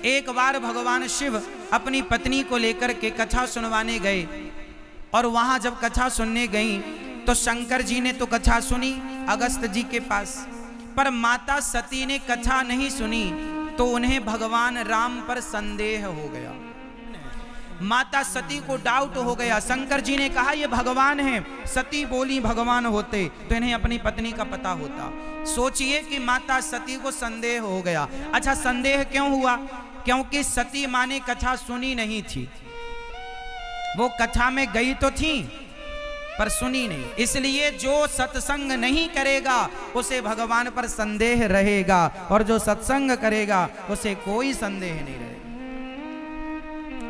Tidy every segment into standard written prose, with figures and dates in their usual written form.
एक बार भगवान शिव अपनी पत्नी को लेकर के कथा सुनवाने गए और वहां जब कथा सुनने गई तो शंकर जी ने तो कथा सुनी अगस्त जी के पास, पर माता सती ने कथा नहीं सुनी तो उन्हें भगवान राम पर संदेह हो गया। माता सती को डाउट हो गया। शंकर जी ने कहा ये भगवान हैं, सती बोली भगवान होते तो इन्हें अपनी पत्नी का पता होता। सोचिए कि माता सती को संदेह हो गया। अच्छा, संदेह क्यों हुआ? क्योंकि सती माँ ने कथा सुनी नहीं थी। वो कथा में गई तो थी पर सुनी नहीं, इसलिए जो सत्संग नहीं करेगा उसे भगवान पर संदेह रहेगा और जो सत्संग करेगा उसे कोई संदेह नहीं रहेगा।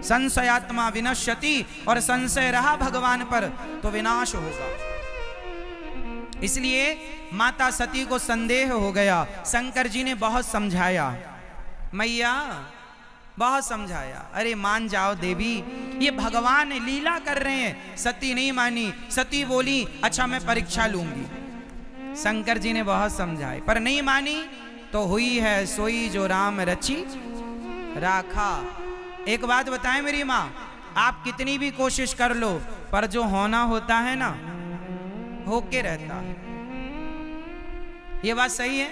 संशयात्मा विनश्यति, और संशय रहा भगवान पर तो विनाश होगा। इसलिए माता सती को संदेह हो गया। शंकर जी ने बहुत समझाया, मैया बहुत समझाया, अरे मान जाओ देवी, ये भगवान लीला कर रहे हैं। सती नहीं मानी। सती बोली अच्छा मैं परीक्षा लूंगी। शंकर जी ने बहुत समझाए पर नहीं मानी तो हुई है सोई जो राम रची राखा। एक बात बताएं मेरी माँ, आप कितनी भी कोशिश कर लो पर जो होना होता है ना होके रहता है। ये बात सही है।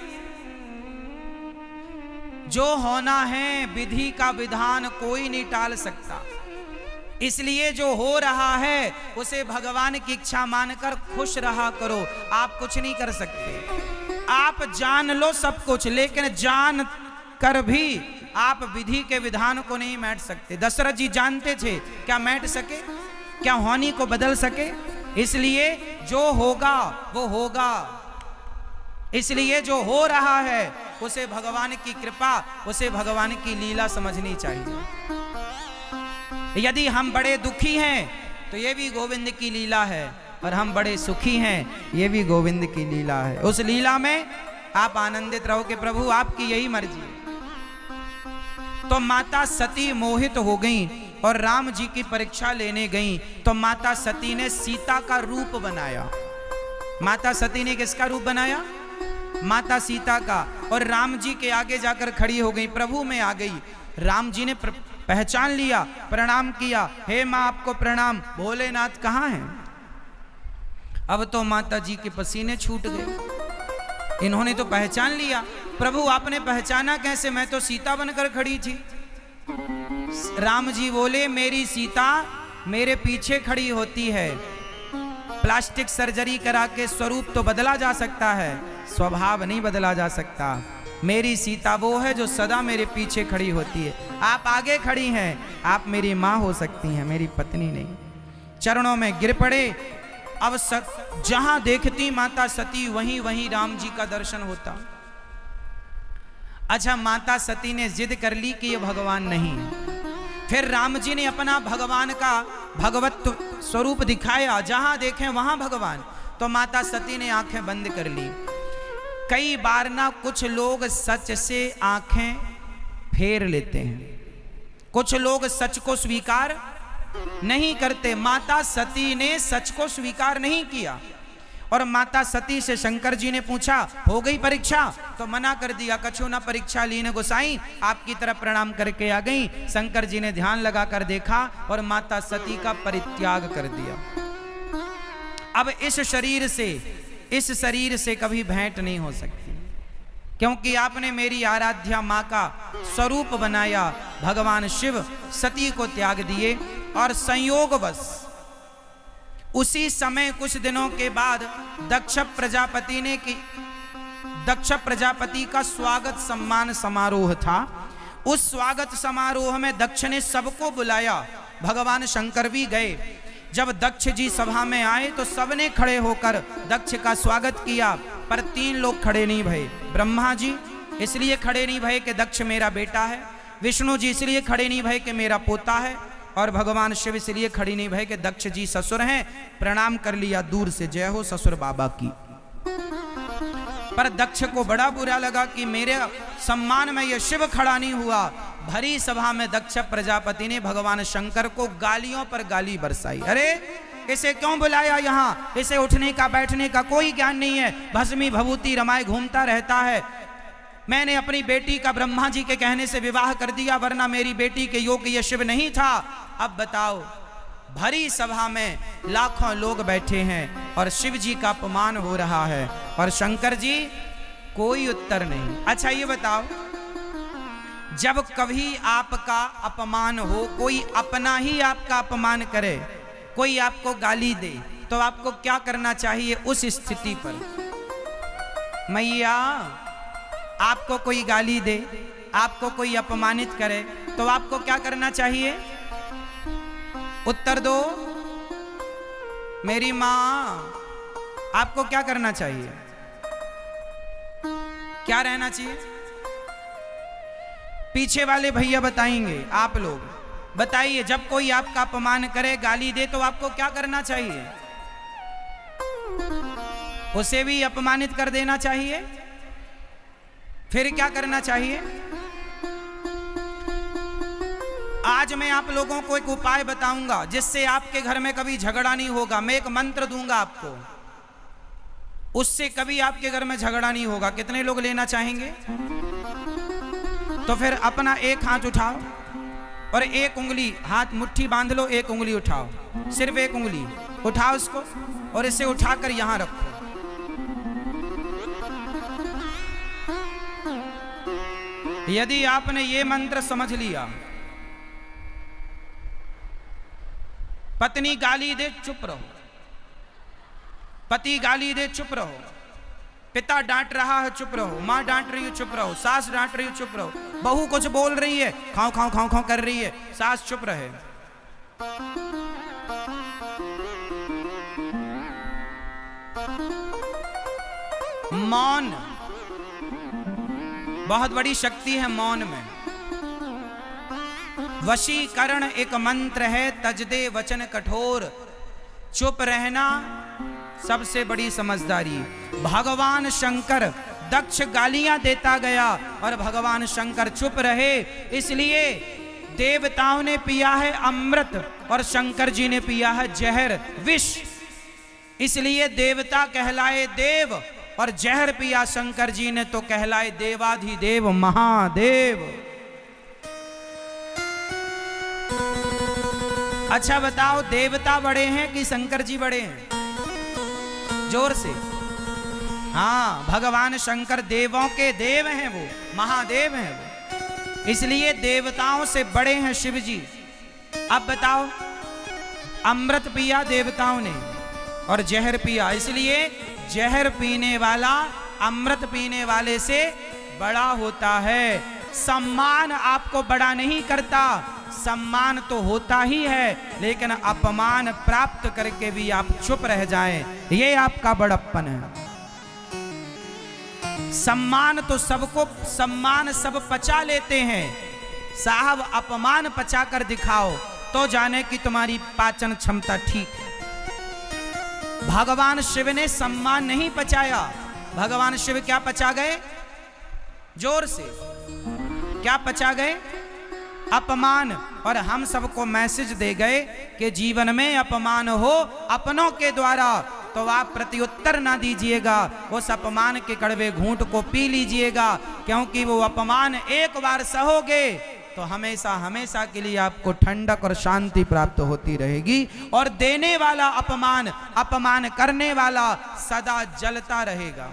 जो होना है विधि का विधान कोई नहीं टाल सकता। इसलिए जो हो रहा है उसे भगवान की इच्छा मानकर खुश रहा करो। आप कुछ नहीं कर सकते। आप जान लो सब कुछ, लेकिन जान कर भी आप विधि के विधान को नहीं मैट सकते। दशरथ जी जानते थे, क्या मैट सके? क्या होनी को बदल सके? इसलिए जो होगा वो होगा। इसलिए जो हो रहा है उसे भगवान की कृपा, उसे भगवान की लीला समझनी चाहिए। यदि हम बड़े दुखी हैं तो ये भी गोविंद की लीला है, और हम बड़े सुखी हैं ये भी गोविंद की लीला है। उस लीला में आप आनंदित रहो कि प्रभु आपकी यही मर्जी है। तो माता सती मोहित हो गई और राम जी की परीक्षा लेने गई तो माता सती ने सीता का रूप बनाया। माता सती ने किसका रूप बनाया? माता सीता का। और राम जी के आगे जाकर खड़ी हो गई, प्रभु में आ गई। राम जी ने पहचान लिया, प्रणाम किया, हे माँ आपको प्रणाम, भोलेनाथ कहाँ हैं? अब तो माता जी के पसीने छूट गए। इन्होंने तो पहचान लिया। प्रभु आपने पहचाना कैसे? मैं तो सीता बनकर खड़ी थी। राम जी बोले मेरी सीता मेरे पीछे खड़ी होती है। प्लास्टिक सर्जरी करा के स्वरूप तो बदला जा सकता है, स्वभाव नहीं बदला जा सकता। मेरी सीता वो है जो सदा मेरे पीछे खड़ी होती है। आप आगे खड़ी हैं, आप मेरी माँ हो सकती हैं, मेरी पत्नी नहीं। चरणों में गिर पड़े। अब जहां देखती माता सती वहीं वहीं राम जी का दर्शन होता। अच्छा, माता सती ने जिद कर ली कि ये भगवान नहीं है। फिर राम जी ने अपना भगवान का भगवत स्वरूप दिखाया, जहां देखें वहां भगवान। तो माता सती ने आंखें बंद कर ली। कई बार ना कुछ लोग सच से आंखें फेर लेते हैं, कुछ लोग सच को स्वीकार नहीं करते। माता सती ने सच को स्वीकार नहीं किया और माता सती से शंकर जी ने पूछा हो गई परीक्षा? तो मना कर दिया, कछु ना परीक्षा लीन गोसाई, आपकी तरफ प्रणाम करके आ गई। शंकर जी ने ध्यान लगाकर देखा और माता सती का परित्याग कर दिया। अब इस शरीर से कभी भेंट नहीं हो सकती, क्योंकि आपने मेरी आराध्या माँ का स्वरूप बनाया। भगवान शिव सती को त्याग दिए और संयोगवश उसी समय कुछ दिनों के बाद दक्ष प्रजापति का स्वागत सम्मान समारोह था। उस स्वागत समारोह में दक्ष ने सबको बुलाया, भगवान शंकर भी गए। जब दक्ष जी सभा में आए तो सबने खड़े होकर दक्ष का स्वागत किया, पर 3 लोग खड़े नहीं भये। ब्रह्मा जी इसलिए खड़े नहीं भये कि दक्ष मेरा बेटा है, विष्णु जी इसलिए खड़े नहीं भये कि मेरा पोता है, और भगवान शिव इसलिए खड़ी नहीं भये कि दक्ष जी ससुर हैं। प्रणाम कर लिया दूर से, जय हो ससुर बाबा की। पर दक्ष को बड़ा बुरा लगा कि मेरे सम्मान में यह शिव खड़ा नहीं हुआ। भरी सभा में दक्ष प्रजापति ने भगवान शंकर को गालियों पर गाली बरसाई। अरे इसे क्यों बुलाया यहाँ? इसे उठने का बैठने का कोई ज्ञान नहीं है, भस्मी भभूति रमाए घूमता रहता है। मैंने अपनी बेटी का ब्रह्मा जी के कहने से विवाह कर दिया, वरना मेरी बेटी के योग ये शिव नहीं था। अब बताओ, भरी सभा में लाखों लोग बैठे हैं और शिव जी का अपमान हो रहा है और शंकर जी कोई उत्तर नहीं। अच्छा ये बताओ, जब कभी आपका अपमान हो, कोई अपना ही आपका अपमान करे, कोई आपको गाली दे, तो आपको क्या करना चाहिए उस स्थिति पर? मैया, आपको कोई गाली दे, आपको कोई अपमानित करे, तो आपको क्या करना चाहिए? उत्तर दो मेरी मां, आपको क्या करना चाहिए? क्या रहना चाहिए? पीछे वाले भैया बताएंगे, आप लोग बताइए, जब कोई आपका अपमान करे, गाली दे, तो आपको क्या करना चाहिए? उसे भी अपमानित कर देना चाहिए? फिर क्या करना चाहिए? आज मैं आप लोगों को एक उपाय बताऊंगा जिससे आपके घर में कभी झगड़ा नहीं होगा। मैं एक मंत्र दूंगा आपको, उससे कभी आपके घर में झगड़ा नहीं होगा। कितने लोग लेना चाहेंगे? तो फिर अपना एक हाथ उठाओ और एक उंगली, हाथ मुट्ठी बांध लो, एक उंगली उठाओ, सिर्फ एक उंगली उठाओ उसको, और इसे उठाकर यहां रखो। यदि आपने ये मंत्र समझ लिया, पत्नी गाली दे चुप रहो, पति गाली दे चुप रहो, पिता डांट रहा है चुप रहो, मां डांट रही है चुप रहो, सास डांट रही है चुप रहो, बहू कुछ बोल रही है, खाओ खाओ खाओ खाओ कर रही है, सास चुप रहे। मौन बहुत बड़ी शक्ति है। मौन में वशीकरण एक मंत्र है, तजदे वचन कठोर, चुप रहना सबसे बड़ी समझदारी। भगवान शंकर दक्ष गालियां देता गया और भगवान शंकर चुप रहे, इसलिए देवताओं ने पिया है अमृत और शंकर जी ने पिया है जहर, विष। इसलिए देवता कहलाए देव और जहर पिया शंकर जी ने तो कहलाए देवाधिदेव महादेव। अच्छा बताओ, देवता बड़े हैं कि शंकर जी बड़े हैं? जोर से। हाँ, भगवान शंकर देवों के देव हैं, वो महादेव हैं वो, इसलिए देवताओं से बड़े हैं शिव जी। अब बताओ, अमृत पिया देवताओं ने और जहर पिया, इसलिए जहर पीने वाला अमृत पीने वाले से बड़ा होता है। सम्मान आपको बड़ा नहीं करता, सम्मान तो होता ही है, लेकिन अपमान प्राप्त करके भी आप चुप रह जाएं, ये आपका बड़प्पन है। सम्मान तो सबको, सम्मान सब पचा लेते हैं, साहब अपमान पचा कर दिखाओ तो जाने कि तुम्हारी पाचन क्षमता ठीक है। भगवान शिव ने सम्मान नहीं पचाया, भगवान शिव क्या पचा गए? जोर से, क्या पचा गए? अपमान। और हम सबको मैसेज दे गए कि जीवन में अपमान हो अपनों के द्वारा तो आप प्रत्युत्तर ना दीजिएगा, उस अपमान के कड़वे घूंट को पी लीजिएगा, क्योंकि वो अपमान एक बार सहोगे तो हमेशा हमेशा के लिए आपको ठंडक और शांति प्राप्त होती रहेगी, और देने वाला अपमान, अपमान करने वाला सदा जलता रहेगा।